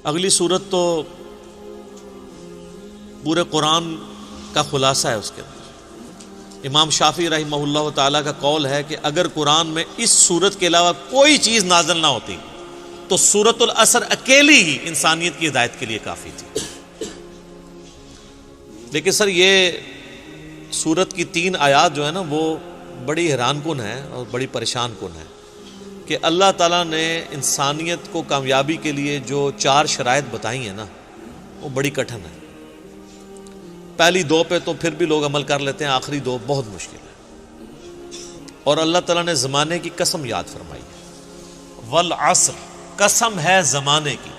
اگلی صورت تو پورے قرآن کا خلاصہ ہے. اس کے اندر امام شافعی رحمہ اللہ تعالیٰ کا قول ہے کہ اگر قرآن میں اس صورت کے علاوہ کوئی چیز نازل نہ ہوتی تو سورۃ العصر اکیلی ہی انسانیت کی ہدایت کے لیے کافی تھی. لیکن سر یہ سورت کی 3 آیات جو ہے نا وہ بڑی حیران کن ہے اور بڑی پریشان کن ہے کہ اللہ تعالیٰ نے انسانیت کو کامیابی کے لیے جو 4 شرائط بتائی ہیں نا وہ بڑی کٹھن ہے. پہلی 2 پہ تو پھر بھی لوگ عمل کر لیتے ہیں، آخری 2 بہت مشکل ہے. اور اللہ تعالیٰ نے زمانے کی قسم یاد فرمائی ہے. والعصر، قسم ہے زمانے کی.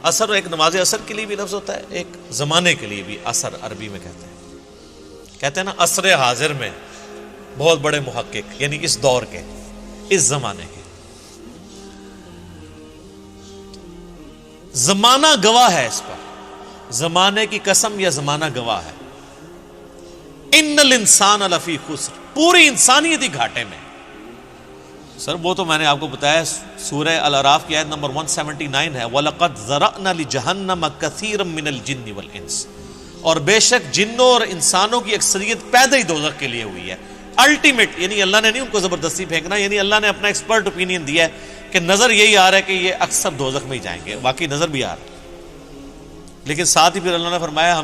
عصر ایک نماز عصر کے لیے بھی لفظ ہوتا ہے، ایک زمانے کے لیے بھی عصر عربی میں کہتے ہیں نا عصر حاضر میں بہت بڑے محقق، یعنی اس دور کے، اس زمانے کے. زمانہ گواہ ہے اس پر، زمانے کی قسم یا زمانہ گواہ ہے. ان الانسان لفی خسر، پوری انسانیت ہی گھاٹے میں. سر وہ تو میں نے آپ کو بتایا سورہ الاعراف کی آیت نمبر 179 ہے، وَلَقَدْ ذَرَأْنَا لِجَهَنَّمَ كَثِيرًا مِنَ الْجِنِّ وَالْإِنسِ، اور بے شک جنوں اور انسانوں کی اکثریت پیدا ہی دوزخ کے لیے ہوئی ہے. الٹیمیٹ، یعنی اللہ نے نہیں ان کو زبردستی پھینکنا، یعنی اللہ نے اپنا ایکسپرٹ اوپینین دیا ہے کہ نظر یہی آ رہا ہے کہ یہ اکثر دوزخ میں ہی جائیں گے. واقعی نظر بھی آ رہا ہے، لیکن ساتھ ہی پھر اللہ نے فرمایا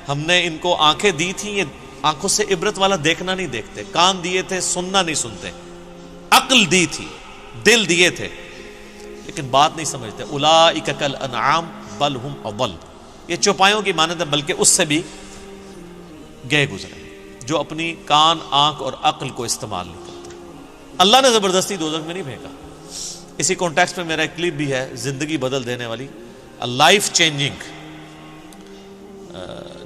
ہم نے ان کو آنکھیں دی تھیں، یہ آنکھوں سے عبرت والا دیکھنا نہیں دیکھتے، کان دیے تھے سننا نہیں سنتے، عقل دی تھی، دل دیے تھے، لیکن بات نہیں سمجھتے. اولئک کالانعام بل ہم اضل، یہ چوپایوں کی مانند ہے بلکہ اس سے بھی گئے گزرے، جو اپنی کان، آنکھ اور عقل کو استعمال نہیں کرتے. اللہ نے زبردستی دوزخ میں نہیں پھینکا. اسی کانٹیکسٹ میں میرا ایک کلپ بھی ہے، زندگی بدل دینے والی، لائف چینجنگ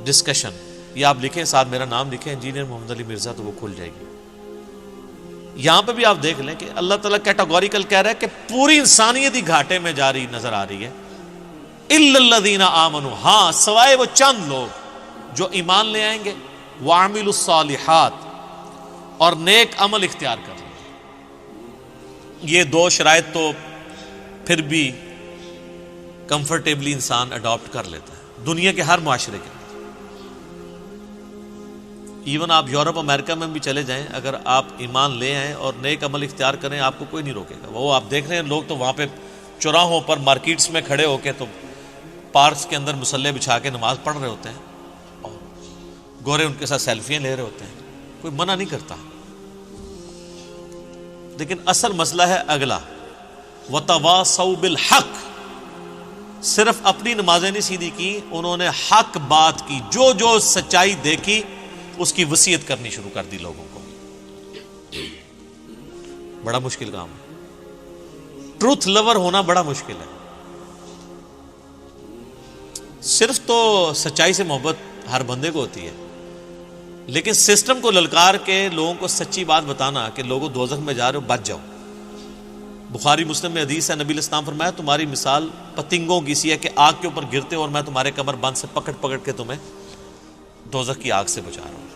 ڈسکشن. یہ آپ لکھیں، ساتھ میرا نام لکھیں، انجینئر محمد علی مرزا، تو وہ کھل جائے گی. یہاں پہ بھی آپ دیکھ لیں کہ اللہ تعالیٰ کیٹاگوریکل کہہ رہا ہے کہ پوری انسانیت ہی گھاٹے میں جا رہی نظر آ رہی ہے. الا الذین آمنوا، ہاں سوائے وہ چند لوگ جو ایمان لے آئیں گے، وعملوا الصالحات، اور نیک عمل اختیار کر لیں گے. یہ 2 شرائط تو پھر بھی کمفرٹیبلی انسان اڈاپٹ کر لیتا ہے دنیا کے ہر معاشرے کے. ایون آپ یورپ امریکہ میں بھی چلے جائیں، اگر آپ ایمان لے آئیں اور نیک عمل اختیار کریں آپ کو کوئی نہیں روکے گا. وہ آپ دیکھ رہے ہیں لوگ تو وہاں پہ چوراہوں پر مارکیٹس میں کھڑے ہو کے تو پارکس کے اندر مصلے بچھا کے نماز پڑھ رہے ہوتے ہیں اور گورے ان کے ساتھ سیلفیاں لے رہے ہوتے ہیں، کوئی منع نہیں کرتا. لیکن اصل مسئلہ ہے اگلا، وَتَوَاصَوْا بِالْحَقِّ، صرف اپنی نمازیں نہیں سیدھی کی، انہوں نے حق بات کی، جو سچائی دیکھی اس کی وصیت کرنی شروع کر دی لوگوں کو. بڑا مشکل کام ہے، ٹروتھ لور ہونا بڑا مشکل ہے. صرف تو سچائی سے محبت ہر بندے کو ہوتی ہے، لیکن سسٹم کو للکار کے لوگوں کو سچی بات بتانا کہ لوگوں دوزخ میں جا رہے ہو بچ جاؤ. بخاری مسلم میں حدیث ہے، نبی علیہ السلام فرمایا تمہاری مثال پتنگوں کی سی ہے کہ آگ کے اوپر گرتے ہو اور میں تمہارے کمر بند سے پکڑ کے تمہیں دوزخ کی آگ سے بچا رہا ہوں.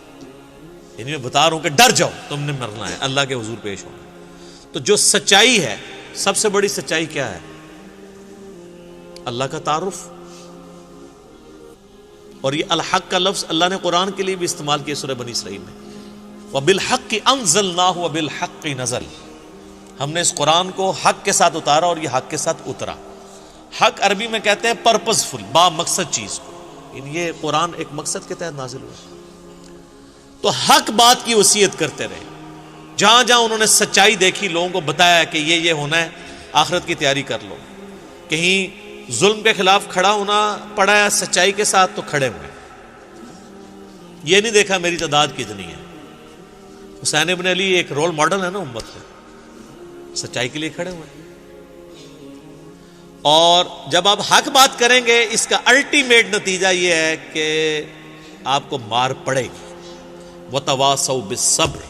یعنی میں بتا رہا ہوں کہ ڈر جاؤ، تم نے مرنا ہے، اللہ کے حضور پیش ہونا ہے. تو جو سچائی ہے، سب سے بڑی سچائی کیا ہے؟ اللہ کا تعارف. اور یہ الحق کا لفظ اللہ نے قرآن کے لیے بھی استعمال کیا سورہ بنی اسرائیل میں، وَبِالْحَقِّ أَنزَلْنَاهُ وَبِالْحَقِّ نَزَلَ، ہم نے اس قرآن کو حق کے ساتھ اتارا اور یہ حق کے ساتھ اترا. حق عربی میں کہتے ہیں پرپزفل، با مقصد چیز کو، یعنی یہ قرآن ایک مقصد کے تحت نازل ہوا. تو حق بات کی وصیت کرتے رہے، جہاں جہاں انہوں نے سچائی دیکھی لوگوں کو بتایا کہ یہ ہونا ہے، آخرت کی تیاری کر لو. کہیں ظلم کے خلاف کھڑا ہونا پڑا ہے سچائی کے ساتھ تو کھڑے ہوئے. یہ نہیں دیکھا میری تعداد کتنی ہے. حسین ابن علی ایک رول ماڈل ہے نا امت کا، سچائی کے لیے کھڑے ہوئے. اور جب آپ حق بات کریں گے اس کا الٹیمیٹ نتیجہ یہ ہے کہ آپ کو مار پڑے گی. وَتَوَاصَوْا بِالصَّبْرِ،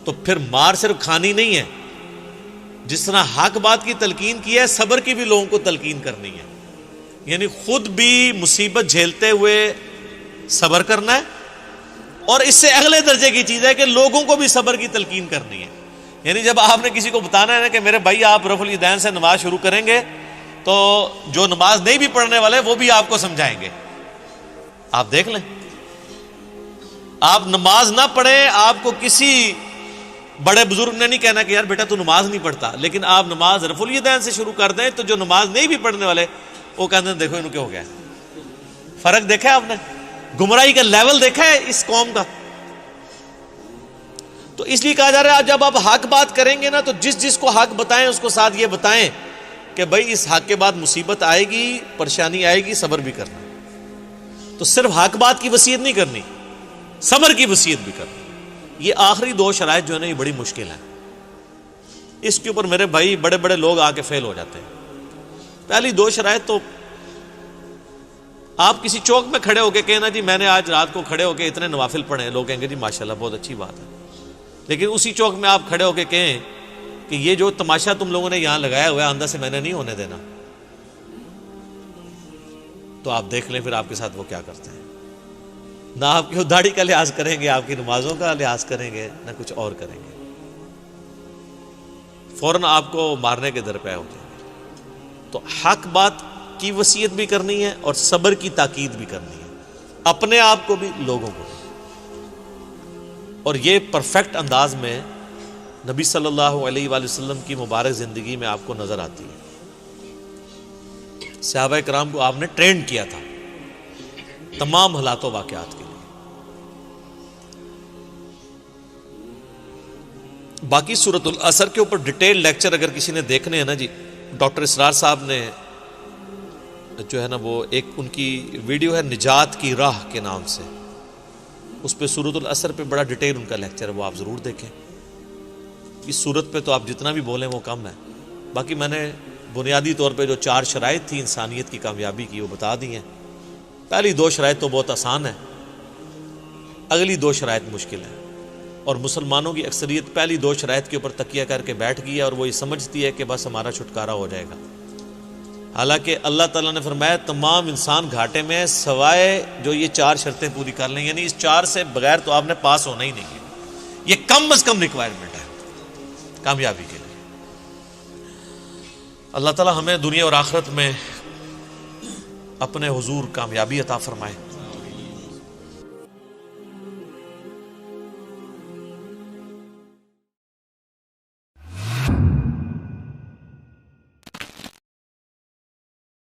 تو پھر مار صرف کھانی نہیں ہے، جس طرح حق بات کی تلقین کی ہے صبر کی بھی لوگوں کو تلقین کرنی ہے. یعنی خود بھی مصیبت جھیلتے ہوئے صبر کرنا ہے، اور اس سے اگلے درجے کی چیز ہے کہ لوگوں کو بھی صبر کی تلقین کرنی ہے. یعنی جب آپ نے کسی کو بتانا ہے نا کہ میرے بھائی آپ رفع الیدین سے نماز شروع کریں گے تو جو نماز نہیں بھی پڑھنے والے وہ بھی آپ کو سمجھائیں گے. آپ دیکھ لیں, آپ نماز نہ پڑھیں, آپ کو کسی بڑے بزرگ نے نہیں کہنا کہ یار بیٹا تو نماز نہیں پڑھتا, لیکن آپ نماز رفع الیدین سے شروع کر دیں تو جو نماز نہیں بھی پڑھنے والے وہ کہتے ہیں دیکھو انہوں کیا ہو گیا. فرق دیکھا ہے آپ نے, گمراہی کا لیول دیکھا ہے اس قوم کا. تو اس لیے کہا جا رہا ہے جب آپ حق بات کریں گے نا تو جس کو حق بتائیں اس کو ساتھ یہ بتائیں کہ بھائی اس حق کے بعد مصیبت آئے گی, پریشانی آئے گی, صبر بھی کرنا. تو صرف حق بات کی وصیت نہیں کرنی, صبر کی وصیت بھی کرنی. یہ آخری دو شرائط جو ہے نا یہ بڑی مشکل ہے. اس کے اوپر میرے بھائی بڑے بڑے لوگ آ کے فیل ہو جاتے ہیں. پہلی دو شرائط تو آپ کسی چوک میں کھڑے ہو کے کہنا جی میں نے آج رات کو کھڑے ہو کے اتنے نوافل پڑھے ہیں, لوگ کہیں گے جی ماشاءاللہ بہت اچھی بات ہے. لیکن اسی چوک میں آپ کھڑے ہو کے کہیں کہ یہ جو تماشا تم لوگوں نے یہاں لگایا ہوا ہے آندہ سے میں نے نہیں ہونے دینا, تو آپ دیکھ لیں پھر آپ کے ساتھ وہ کیا کرتے ہیں. نہ آپ کی داڑھی کا لحاظ کریں گے, آپ کی نمازوں کا لحاظ کریں گے, نہ کچھ اور کریں گے, فوراً آپ کو مارنے کے در پہ ہو جائیں گے. تو حق بات کی وصیت بھی کرنی ہے اور صبر کی تاکید بھی کرنی ہے, اپنے آپ کو بھی لوگوں کو بھی. اور یہ پرفیکٹ انداز میں نبی صلی اللہ علیہ وآلہ وسلم کی مبارک زندگی میں آپ کو نظر آتی ہے. صحابہ کرام کو آپ نے ٹرین کیا تھا تمام حالات و واقعات کے لیے. باقی سورۃ العصر کے اوپر ڈیٹیل لیکچر اگر کسی نے دیکھنے ہیں نا جی, ڈاکٹر اسرار صاحب نے جو ہے نا وہ ایک ان کی ویڈیو ہے نجات کی راہ کے نام سے, اس پہ سورۃ العصر پہ بڑا ڈیٹیل ان کا لیکچر ہے, وہ آپ ضرور دیکھیں. اس صورت پہ تو آپ جتنا بھی بولیں وہ کم ہے. باقی میں نے بنیادی طور پہ جو 4 شرائط تھی انسانیت کی کامیابی کی وہ بتا دی ہیں. پہلی 2 شرائط تو بہت آسان ہے, اگلی 2 شرائط مشکل ہیں. اور مسلمانوں کی اکثریت پہلی 2 شرائط کے اوپر تکیہ کر کے بیٹھ گئی ہے اور وہ یہ سمجھتی ہے کہ بس ہمارا چھٹکارا ہو جائے گا. حالانکہ اللہ تعالیٰ نے فرمایا تمام انسان گھاٹے میں سوائے جو یہ 4 شرطیں پوری کر لیں, یعنی اس 4 سے بغیر تو آپ نے پاس ہونا ہی نہیں ہے. یہ کم از کم ریکوائرمنٹ ہے کامیابی کے لیے. اللہ تعالیٰ ہمیں دنیا اور آخرت میں اپنے حضور کامیابی عطا فرمائے.